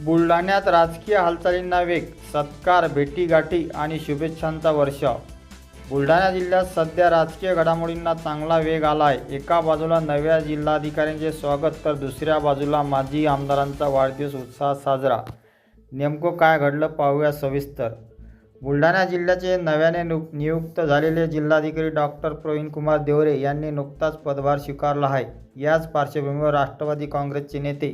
बुलढाण्यात राजकीय हालचालींना वेग, सत्कार, भेटीगाठी आणि शुभेच्छांचा वर्षाव. बुलढाणा जिल्ह्यात सध्या राजकीय घडामोडींना चांगला वेग आला आहे. एका बाजूला नव्या जिल्हाधिकाऱ्यांचे स्वागत तर दुसऱ्या बाजूला माजी आमदारांचा वाढदिवस उत्साहात साजरा. नेमकं काय घडलं पाहूया सविस्तर. बुलढाणा जिल्ह्याचे नव्याने नियुक्त झालेले जिल्हाधिकारी डॉक्टर प्रवीणकुमार देवरे यांनी नुकताच पदभार स्वीकारला आहे. याच पार्श्वभूमीवर राष्ट्रवादी काँग्रेसचे नेते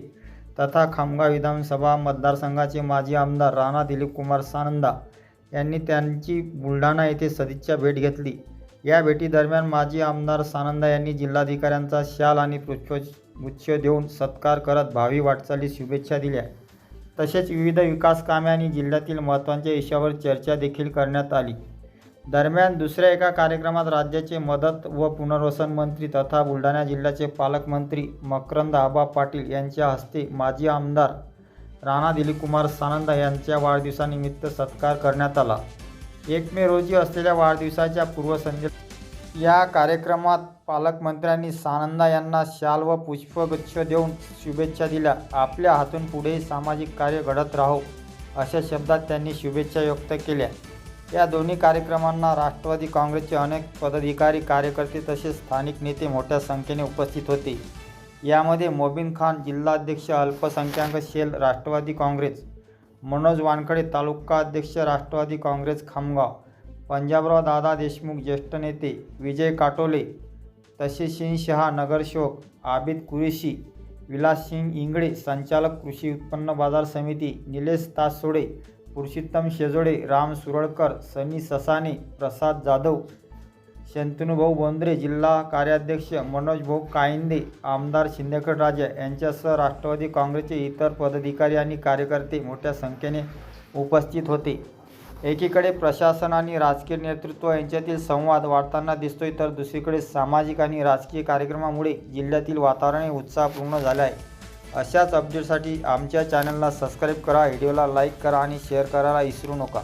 तथा खामगाव विधानसभा मतदारसंघाचे माजी आमदार राणा दिलीपकुमार सानंदा यांनी त्यांची बुलढाणा येथे सदिच्छा भेट घेतली. या भेटीदरम्यान माजी आमदार सानंदा यांनी जिल्हाधिकाऱ्यांचा शाल आणि पुष्पगुच्छ देऊन सत्कार करत भावी वाटचालीस शुभेच्छा दिल्या. तसेच विविध विकास कामे आणि जिल्ह्यातील महत्त्वाच्या विषयावर चर्चा देखील करण्यात आली. दरम्यान दुसऱ्या एका कार्यक्रमात राज्याचे मदत व पुनर्वसन मंत्री तथा बुलढाणा जिल्ह्याचे पालकमंत्री मकरंद आबा पाटील यांच्या हस्ते माजी आमदार राणा दिलीपकुमार सानंदा यांच्या वाढदिवसानिमित्त सत्कार करण्यात आला. 1 मे रोजी असलेल्या वाढदिवसाच्या पूर्वसंध्येत या कार्यक्रमात पालकमंत्र्यांनी सानंदा यांना शाल व पुष्पगुच्छ देऊन शुभेच्छा दिल्या. आपल्या हातून पुढेही सामाजिक कार्य घडत राहो अशा शब्दात त्यांनी शुभेच्छा व्यक्त केल्या. या दोन्ही कार्यक्रमांना राष्ट्रवादी काँग्रेसचे अनेक पदाधिकारी, कार्यकर्ते तसेच स्थानिक नेते मोठ्या संख्येने उपस्थित होते. यामध्ये मोबिन खान जिल्हाध्यक्ष अल्पसंख्याक सेल राष्ट्रवादी काँग्रेस, मनोज वानखडे तालुका अध्यक्ष राष्ट्रवादी काँग्रेस खामगाव, पंजाबराव दादा देशमुख ज्येष्ठ नेते, विजय काटोले तसेच सिंह शहा नगरसेवक, आबिद कुरेशी, विलाससिंग इंगळे संचालक कृषी उत्पन्न बाजार समिती, निलेश तासोडे, पुरुषोत्तम शेजोडे, राम सुरळकर, सनी ससाने, प्रसाद जाधव, शंतनुभाऊ बोंद्रे जिल्हा कार्याध्यक्ष, मनोज भाऊ कायंदे, आमदार शिंदेगड राजा यांच्यासह राष्ट्रवादी काँग्रेसचे इतर पदाधिकारी आणि कार्यकर्ते मोठ्या संख्येने उपस्थित होते. एकीकडे प्रशासन आणि राजकीय नेतृत्व यांच्यातील संवाद वाढताना दिसतोय तर दुसरीकडे सामाजिक आणि राजकीय कार्यक्रमामुळे जिल्ह्यातील वातावरण उत्साहपूर्ण झाले आहे. अशाच अपडेटसाठी आमच्या चॅनलला सबस्क्राईब करा, व्हिडिओला लाईक करा आणि शेअर करायला विसरू नका.